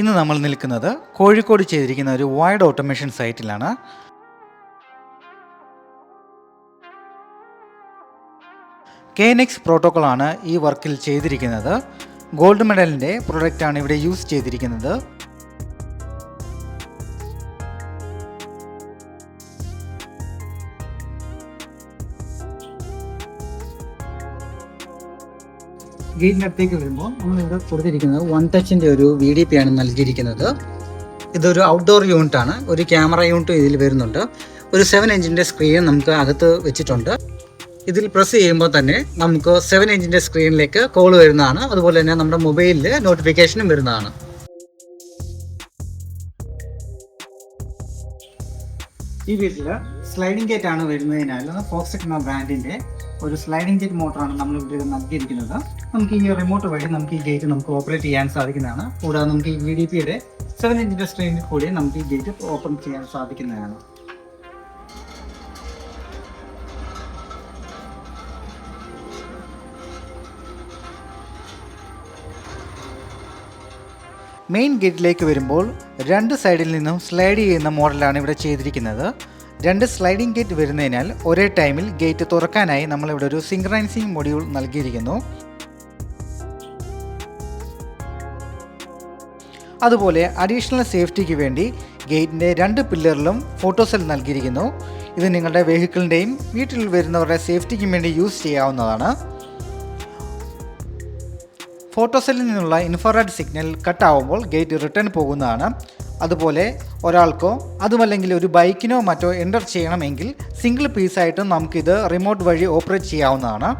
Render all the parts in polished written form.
ഇന്ന് നമ്മൾ നിൽക്കുന്നത് കോഴിക്കോട് ചെയ്തിരിക്കുന്ന ഒരു വൈഡ് ഓട്ടോമേഷൻ സൈറ്റിലാണ്. KNX പ്രോട്ടോക്കോളാണ് ഈ വർക്കിൽ ചെയ്തിരിക്കുന്നത്. ഗോൾഡ് മെഡലിൻ്റെ പ്രൊഡക്റ്റാണ് ഇവിടെ യൂസ് ചെയ്തിരിക്കുന്നത്. ഗേറ്റിനടുത്തേക്ക് വരുമ്പോൾ നമ്മളിവിടെ കൊടുത്തിരിക്കുന്നത് വൺ ടച്ചിൻ്റെ ഒരു VDP ആണ് നൽകിയിരിക്കുന്നത്. ഇതൊരു ഔട്ട്ഡോർ യൂണിറ്റ് ആണ്. ഒരു ക്യാമറ യൂണിറ്റ് ഇതിൽ വരുന്നുണ്ട്. ഒരു 7 ഇഞ്ചിൻ്റെ സ്ക്രീൻ നമുക്ക് അകത്ത് വെച്ചിട്ടുണ്ട്. ഇതിൽ പ്രസ് ചെയ്യുമ്പോൾ തന്നെ നമുക്ക് 7 ഇഞ്ചിൻ്റെ സ്ക്രീനിലേക്ക് കോൾ വരുന്നതാണ്. അതുപോലെ തന്നെ നമ്മുടെ മൊബൈലിൽ നോട്ടിഫിക്കേഷനും വരുന്നതാണ്. ഈ വീട്ടിൽ സ്ലൈഡിംഗ് ഗേറ്റ് ആണ് വരുന്നതിനാൽ ഫോക്സെറ്റ് എന്ന ബ്രാൻഡിൻ്റെ ഒരു സ്ലൈഡിംഗ് ഗേറ്റ് മോട്ടറാണ് നമ്മൾ ഇവിടെ നൽകിയിരിക്കുന്നത്. നമുക്ക് ഈ റിമോട്ട് വഴി നമുക്ക് ഈ ഗേറ്റ് നമുക്ക് ഓപ്പറേറ്റ് ചെയ്യാൻ സാധിക്കുന്നതാണ്. കൂടാതെ നമുക്ക് ഈ VDPയുടെ 7 ഇഞ്ചിൻ്റെ സ്ക്രീനിൽ കൂടി നമുക്ക് ഈ ഗേറ്റ് ഓപ്പൺ ചെയ്യാൻ സാധിക്കുന്നതാണ്. മെയിൻ ഗേറ്റിലേക്ക് വരുമ്പോൾ രണ്ട് സൈഡിൽ നിന്നും സ്ലൈഡ് ചെയ്യുന്ന മോഡലാണ് ഇവിടെ ചെയ്തിരിക്കുന്നത്. രണ്ട് സ്ലൈഡിംഗ് ഗേറ്റ് വരുന്നതിനാൽ ഒരേ ടൈമിൽ ഗേറ്റ് തുറക്കാനായി നമ്മളിവിടെ ഒരു സിങ്ക്രനൈസിംഗ് മൊഡ്യൂൾ നൽകിയിരിക്കുന്നു. അതുപോലെ അഡീഷണൽ സേഫ്റ്റിക്ക് വേണ്ടി ഗേറ്റിൻ്റെ 2 പില്ലറിലും ഫോട്ടോ സെൽ നൽകിയിരിക്കുന്നു. ഇത് നിങ്ങളുടെ വെഹിക്കിളിൻ്റെയും വീട്ടിൽ വരുന്നവരുടെ സേഫ്റ്റിക്കും വേണ്ടി യൂസ് ചെയ്യാവുന്നതാണ്. ഫോട്ടോ സെല്ലിൽ നിന്നുള്ള ഇൻഫ്രാറെഡ് സിഗ്നൽ കട്ടാവുമ്പോൾ ഗേറ്റ് റിട്ടേൺ പോകുന്നതാണ്. അതുപോലെ ഒരാൾക്കോ അതുമല്ലെങ്കിൽ ഒരു ബൈക്കിനോ മറ്റോ എൻ്റർ ചെയ്യണമെങ്കിൽ സിംഗിൾ പീസായിട്ടും നമുക്കിത് റിമോട്ട് വഴി ഓപ്പറേറ്റ് ചെയ്യാവുന്നതാണ്.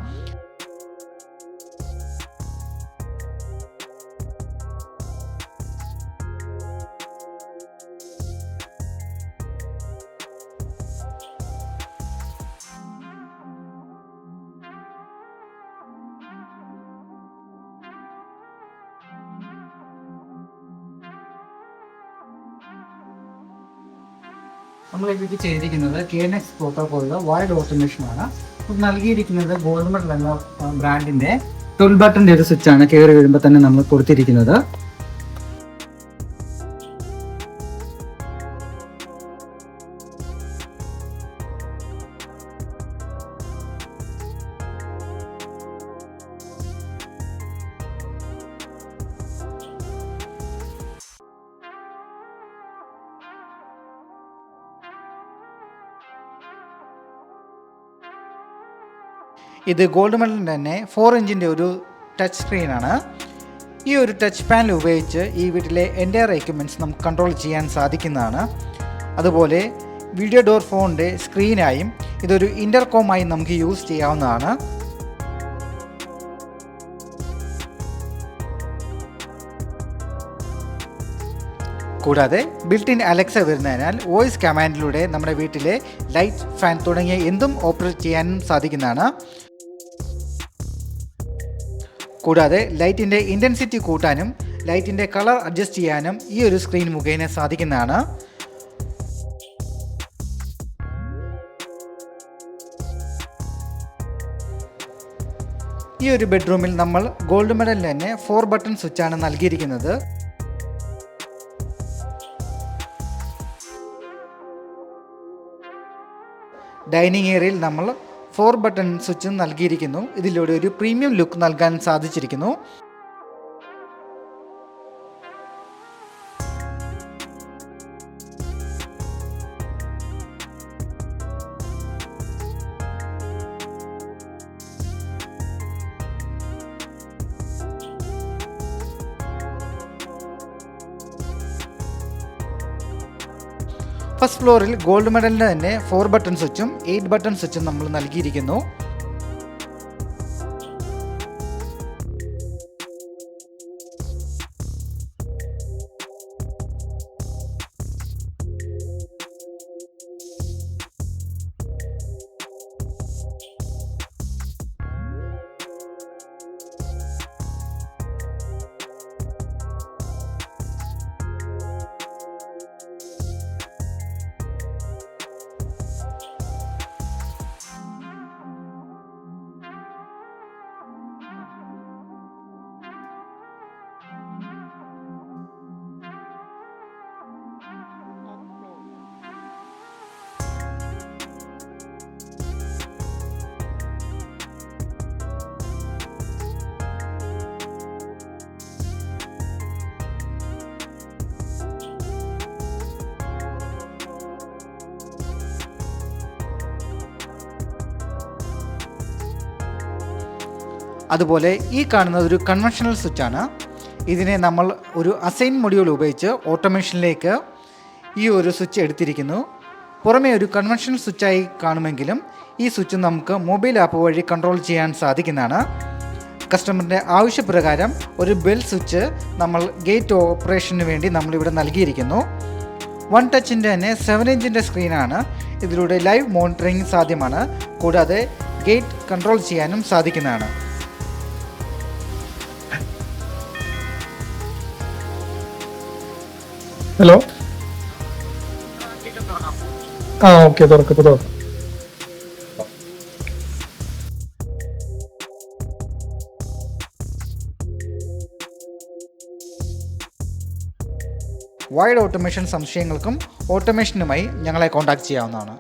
നമ്മളിത് ചെയ്തിരിക്കുന്നത് KNX പ്രോട്ടോക്കോളിലെ വൈഡ് ഓട്ടോമേഷനാണ്. നൽകിയിരിക്കുന്നത് ഗോൾഡ് മെഡൽ എന്ന ബ്രാൻഡിൻ്റെ 12 ബട്ടൻ്റെ ഒരു സ്വിച്ചാണ് കയറി വരുമ്പോൾ തന്നെ നമ്മൾ കൊടുത്തിരിക്കുന്നത്. ഇത് ഗോൾഡ് മെഡലിൻ്റെ തന്നെ 4 ഇഞ്ചിൻ്റെ ഒരു ടച്ച് സ്ക്രീനാണ്. ഈ ഒരു ടച്ച് പാനൽ ഉപയോഗിച്ച് ഈ വീട്ടിലെ എൻ്റയർ എക്യുപ്മെൻറ്റ്സ് നമുക്ക് കൺട്രോൾ ചെയ്യാൻ സാധിക്കുന്നതാണ്. അതുപോലെ വീഡിയോ ഡോർ ഫോണിൻ്റെ സ്ക്രീനായും ഇതൊരു ഇൻ്റർകോമായി നമുക്ക് യൂസ് ചെയ്യാവുന്നതാണ്. കൂടാതെ ബിൽറ്റ് ഇൻ അലക്സ വരുന്നതിനാൽ വോയിസ് കമാൻഡിലൂടെ നമ്മുടെ വീട്ടിലെ ലൈറ്റ്, ഫാൻ തുടങ്ങിയ എന്തും ഓപ്പറേറ്റ് ചെയ്യാനും സാധിക്കുന്നതാണ്. കൂടാതെ ലൈറ്റിൻ്റെ ഇൻറ്റൻസിറ്റി കൂട്ടാനും ലൈറ്റിൻ്റെ കളർ അഡ്ജസ്റ്റ് ചെയ്യാനും ഈ ഒരു സ്ക്രീൻ മുഖേന സാധിക്കുന്നതാണ്. ഈ ഒരു ബെഡ്റൂമിൽ നമ്മൾ ഗോൾഡ് മെഡലിൽ തന്നെ 4 ബട്ടൺ സ്വിച്ചാണ് നൽകിയിരിക്കുന്നത്. ഡൈനിങ് ഏരിയയിൽ നമ്മൾ 4 ബട്ടൺ സ്വിച്ചും നൽകിയിരിക്കുന്നു. ഇതിലൂടെ ഒരു പ്രീമിയം ലുക്ക് നൽകാൻ സാധിച്ചിരിക്കുന്നു. ഫസ്റ്റ് ഫ്ലോറിൽ ഗോൾഡ് മെഡലിന് തന്നെ 4 ബട്ടൺ സ്വിച്ചും 8 ബട്ടൺ സ്വിച്ചും നമ്മൾ നൽകിയിരിക്കുന്നു. അതുപോലെ ഈ കാണുന്നത് ഒരു കൺവെൻഷണൽ സ്വിച്ചാണ്. ഇതിനെ നമ്മൾ ഒരു അസൈൻ മൊഡ്യൂൾ ഉപയോഗിച്ച് ഓട്ടോമേഷനിലേക്ക് ഈ ഒരു സ്വിച്ച് എടുത്തിരിക്കുന്നു. പുറമേ ഒരു കൺവെൻഷണൽ സ്വിച്ചായി കാണുമെങ്കിലും ഈ സ്വിച്ച് നമുക്ക് മൊബൈൽ ആപ്പ് വഴി കൺട്രോൾ ചെയ്യാൻ സാധിക്കുന്നതാണ്. കസ്റ്റമറിൻ്റെ ആവശ്യപ്രകാരം ഒരു ബെൽ സ്വിച്ച് നമ്മൾ ഗേറ്റ് ഓപ്പറേഷന് വേണ്ടി നമ്മളിവിടെ നൽകിയിരിക്കുന്നു. 1 ടച്ചിൻ്റെ തന്നെ 7 ഇഞ്ചിൻ്റെ സ്ക്രീനാണ്. ഇതിലൂടെ ലൈവ് മോണിറ്ററിംഗ് സാധ്യമാണ്. കൂടാതെ ഗേറ്റ് കൺട്രോൾ ചെയ്യാനും സാധിക്കുന്നതാണ്. ഹലോ, ഓക്കെ, തുറക്കാം. വൈഡ് ഓട്ടോമേഷൻ സംശയങ്ങൾക്കും ഓട്ടോമേഷനുമായി ഞങ്ങളെ കോൺടാക്റ്റ് ചെയ്യാവുന്നതാണ്.